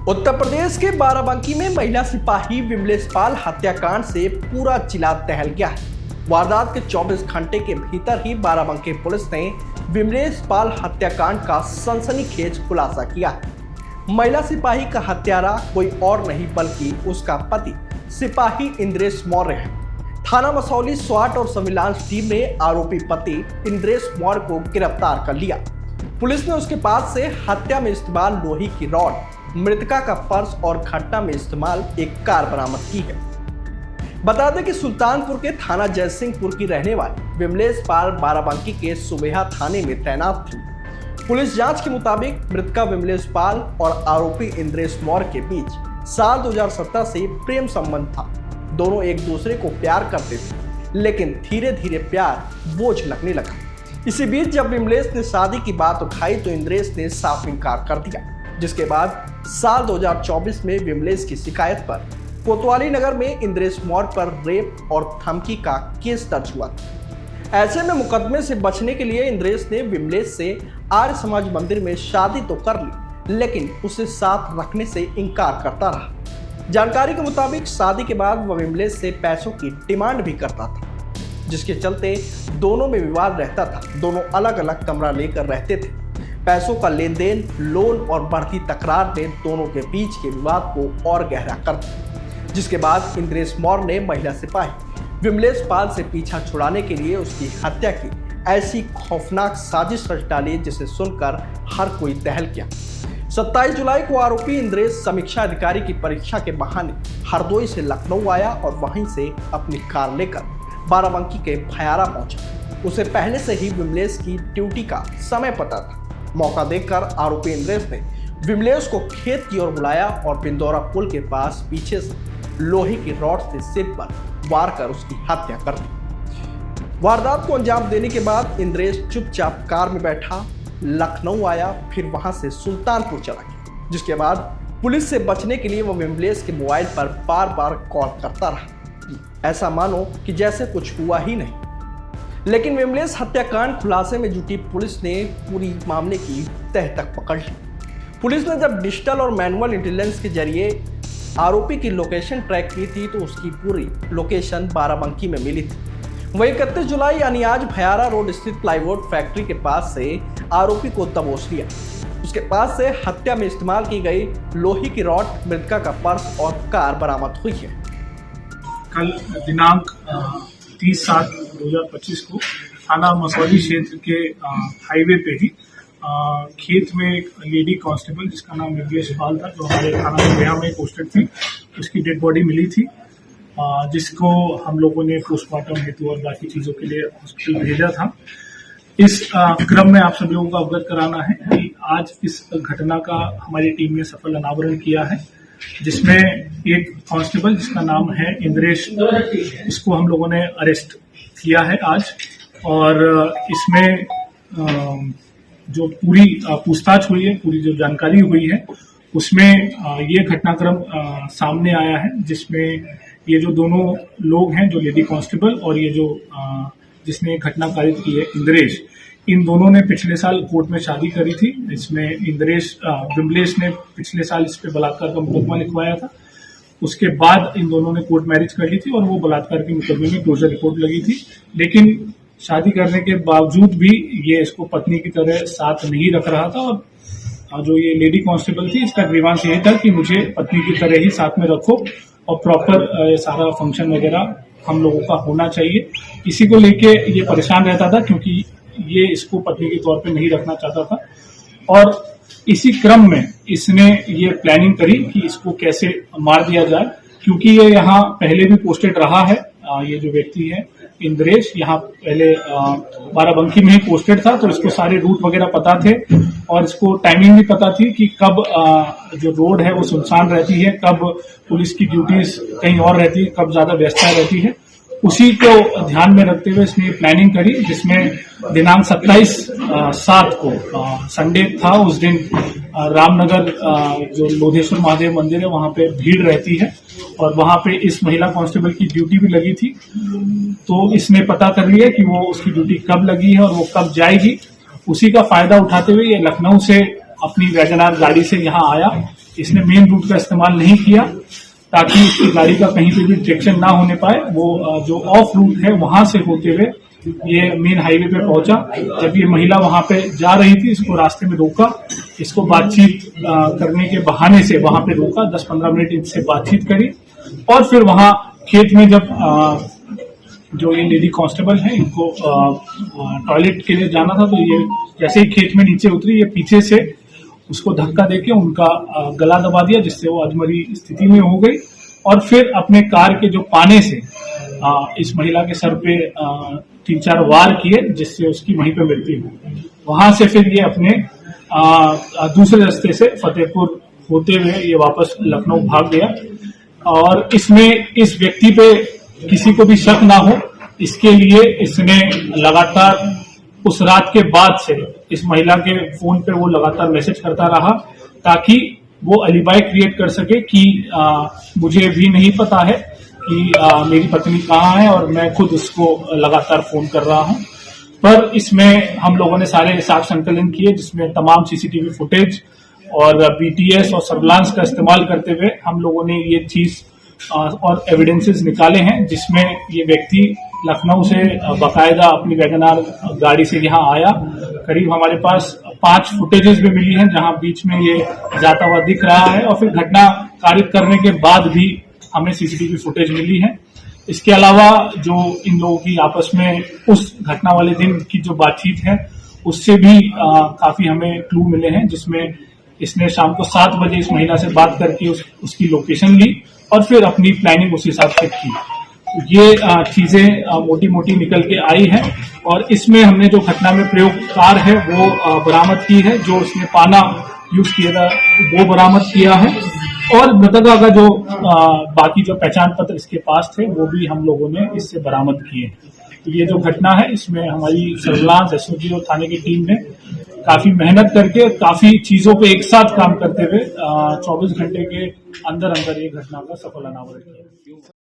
उत्तर प्रदेश के बाराबंकी में महिला सिपाही विमलेश पाल हत्याकांड से पूरा जिला दहल गया है। वारदात के 24 घंटे के भीतर ही बाराबंकी पुलिस ने विमलेश पाल हत्याकांड का सनसनीखेज खुलासा किया है। महिला सिपाही का हत्यारा कोई और नहीं बल्कि उसका पति सिपाही इंद्रेश मौर्य है। थाना मसौली स्वाट और सर्विलांस टीम ने आरोपी पति इंद्रेश मौर्य को गिरफ्तार कर लिया। पुलिस ने उसके पास से हत्या में इस्तेमाल लोहे की रॉड, मृतका का पर्स और घटना में इस्तेमाल एक कार बरामद की है। बता दें कि सुल्तानपुर के थाना जयसिंहपुर की रहने वाली विमलेश पाल बाराबंकी के सुबेहा थाने में तैनात थी। पुलिस जांच के मुताबिक मृतका विमलेश पाल और आरोपी इंद्रेश मौर्य के बीच साल 2017 से प्रेम संबंध था। दोनों एक दूसरे को प्यार करते थे, लेकिन धीरे धीरे प्यार बोझ लगने लगा। इसी बीच जब विमलेश ने शादी की बात उठाई तो इंद्रेश ने साफ इनकार कर दिया, जिसके बाद साल 2024 में विमलेश की शिकायत पर कोतवाली नगर में इंद्रेश मौर्य पर रेप और धमकी का केस दर्ज हुआ था। ऐसे में मुकदमे से बचने के लिए इंद्रेश ने विमलेश से आर्य समाज मंदिर में शादी तो कर ली, लेकिन उसे साथ रखने से इनकार करता रहा। जानकारी के मुताबिक शादी के बाद वह विमलेश से पैसों की डिमांड भी करता था, जिसके चलते दोनों में विवाद रहता था। दोनों अलग अलग कमरा लेकर रहते थे। पैसों का लेन देन, लोन और बढ़ती तकरार ने दोनों के बीच के विवाद को और गहरा कर दिया, जिसके बाद इंद्रेश मौर्य ने महिला सिपाही विमलेश पाल से पीछा छुड़ाने के लिए उसकी हत्या की ऐसी खौफनाक साजिश रच डाली, जिसे सुनकर हर कोई दहल गया। 27 जुलाई को आरोपी इंद्रेश समीक्षा अधिकारी की परीक्षा के बहाने हरदोई से लखनऊ आया और वहीं से अपनी कार लेकर बाराबंकी के भयारा पहुंचा। उसे पहले से ही विमलेश की ड्यूटी का समय पता था। मौका देखकर आरोपी इंद्रेश ने विमलेश को खेत की ओर बुलाया और पिंदौरा पुल के पास पीछे से लोहे की रॉड से सिर पर वार कर उसकी हत्या कर दी। वारदात को अंजाम देने के बाद इंद्रेश चुपचाप कार में बैठा लखनऊ आया, फिर वहां से सुल्तानपुर चला गया, जिसके बाद पुलिस से बचने के लिए वह विमलेश के मोबाइल पर बार बार कॉल करता रहा, ऐसा मानो कि जैसे कुछ हुआ ही नहीं। लेकिन विमलेश हत्याकांड खुलासे में जुटी पुलिस ने पूरी मामले की तह तक पकड़ ली। पुलिस ने जब डिजिटल और मैनुअल इंटेलिजेंस के जरिए आरोपी की लोकेशन ट्रैक की थी तो उसकी पूरी लोकेशन बाराबंकी में मिली थी। वहीं 31 जुलाई यानी आज भयारा रोड स्थित प्लाईवुड फैक्ट्री के पास से आरोपी को दबोच लिया। उसके पास से हत्या में इस्तेमाल की गई लोहे की रॉड, मृतका का पर्स और कार बरामद हुई है। कल दिनांक 30/7/2025 को थाना मसौली क्षेत्र के हाईवे पे ही खेत में एक लेडी कांस्टेबल जिसका नाम विमलेश पाल था, जो हमारे थाना सुबेहा में पोस्टेड थी, उसकी डेड बॉडी मिली थी, जिसको हम लोगों ने पोस्टमार्टम हेतु और बाकी चीजों के लिए हॉस्पिटल भेजा था। इस क्रम में आप सभी लोगों को अवगत कराना है कि आज इस घटना का हमारी टीम ने सफल अनावरण किया है, जिसमें एक कांस्टेबल जिसका नाम है इंद्रेश, इसको हम लोगों ने अरेस्ट किया है आज। और इसमें जो पूरी पूछताछ हुई है, पूरी जो जानकारी हुई है, उसमें ये घटनाक्रम सामने आया है, जिसमें ये जो दोनों लोग हैं, जो लेडी कांस्टेबल और ये जो जिसने घटना कारित की है इंद्रेश, इन दोनों ने पिछले साल कोर्ट में शादी करी थी। इसमें विमलेश ने पिछले साल इस पे बलात्कार का मुकदमा लिखवाया था। उसके बाद इन दोनों ने कोर्ट मैरिज कर ली थी और वो बलात्कार के मुकदमे में क्लोजर रिपोर्ट लगी थी। लेकिन शादी करने के बावजूद भी ये इसको पत्नी की तरह साथ नहीं रख रहा था और जो ये लेडी कांस्टेबल थी, इसका ग्रीवांस यही था कि मुझे पत्नी की तरह ही साथ में रखो और प्रॉपर सारा फंक्शन वगैरह हम लोगों का होना चाहिए। इसी को लेके ये परेशान रहता था, क्योंकि ये इसको पत्नी के तौर पे नहीं रखना चाहता था। और इसी क्रम में इसने ये प्लानिंग करी कि इसको कैसे मार दिया जाए, क्योंकि ये यहाँ पहले भी पोस्टेड रहा है। ये जो व्यक्ति है इंद्रेश, यहाँ पहले बाराबंकी में ही पोस्टेड था, तो इसको सारे रूट वगैरह पता थे और इसको टाइमिंग भी पता थी कि कब जो रोड है वो सुनसान रहती है, कब पुलिस की ड्यूटीज कहीं और रहती है, कब ज्यादा व्यस्तता रहती है। उसी को ध्यान में रखते हुए इसने प्लानिंग करी, जिसमें दिनांक 27/7 को संडे था। उस दिन रामनगर जो लोधेश्वर महादेव मंदिर है, वहां पे भीड़ रहती है और वहां पे इस महिला कांस्टेबल की ड्यूटी भी लगी थी। तो इसने पता कर लिया कि वो उसकी ड्यूटी कब लगी है और वो कब जाएगी। उसी का फायदा उठाते हुए ये लखनऊ से अपनी वैगनार गाड़ी से यहाँ आया इसने मेन रूट का इस्तेमाल नहीं किया ताकि उसकी गाड़ी का कहीं पे भी डिटेक्शन ना होने पाए। वो जो ऑफ रूट है वहां से होते हुए ये मेन हाईवे पे पहुंचा। जब ये महिला वहां पे जा रही थी, इसको रास्ते में रोका, इसको बातचीत करने के बहाने से वहां पे रोका, 10-15 मिनट इनसे बातचीत करी और फिर वहां खेत में जब जो ये लेडी कांस्टेबल है इनको टॉयलेट के लिए जाना था, तो ये जैसे ही खेत में नीचे उतरी, ये पीछे से उसको धक्का देके उनका गला दबा दिया, जिससे वो अधमरी स्थिति में हो गई और फिर अपने कार के जो पाने से इस महिला के सर पे 3-4 वार किए, जिससे उसकी वहीं पे मृत्यु हुई। वहां से फिर ये अपने दूसरे रास्ते से फतेहपुर होते हुए ये वापस लखनऊ भाग गया और इसमें इस व्यक्ति पे किसी को भी शक ना हो, इसके लिए इसने लगातार उस रात के बाद से इस महिला के फोन पे वो लगातार मैसेज करता रहा ताकि वो अलीबाई क्रिएट कर सके कि मुझे भी नहीं पता है कि मेरी पत्नी कहाँ है और मैं खुद उसको लगातार फोन कर रहा हूं। पर इसमें हम लोगों ने सारे साक्ष्य संकलन किए, जिसमें तमाम सीसीटीवी फुटेज और बीटीएस और सर्विलांस का इस्तेमाल करते हुए हम लोगों ने ये चीज और एविडेंसेस निकाले हैं, जिसमें ये व्यक्ति लखनऊ से बाकायदा अपनी वैगनार गाड़ी से यहाँ आया। करीब हमारे पास 5 फुटेजेस भी मिली हैं जहां बीच में ये जाता हुआ दिख रहा है और फिर घटना कारित करने के बाद भी हमें सीसीटीवी फुटेज मिली है। इसके अलावा जो इन लोगों की आपस में उस घटना वाले दिन की जो बातचीत है उससे भी काफी हमें क्लू मिले हैं, जिसमें इसने शाम को 7 बजे इस महिला से बात करके उसकी लोकेशन ली और फिर अपनी प्लानिंग उस हिसाब से की। ये चीजें मोटी मोटी निकल के आई है और इसमें हमने जो घटना में प्रयोग कार है वो बरामद की है, जो उसने पाना यूज किया था वो बरामद किया है और मृतका का जो बाकी जो पहचान पत्र इसके पास थे वो भी हम लोगों ने इससे बरामद किए। तो ये जो घटना है इसमें हमारी सर्विलांस एसओजी और थाने की टीम ने काफी मेहनत करके काफी चीजों पे एक साथ काम करते हुए 24 घंटे के अंदर अंदर ये घटना का सफल अनावरण किया।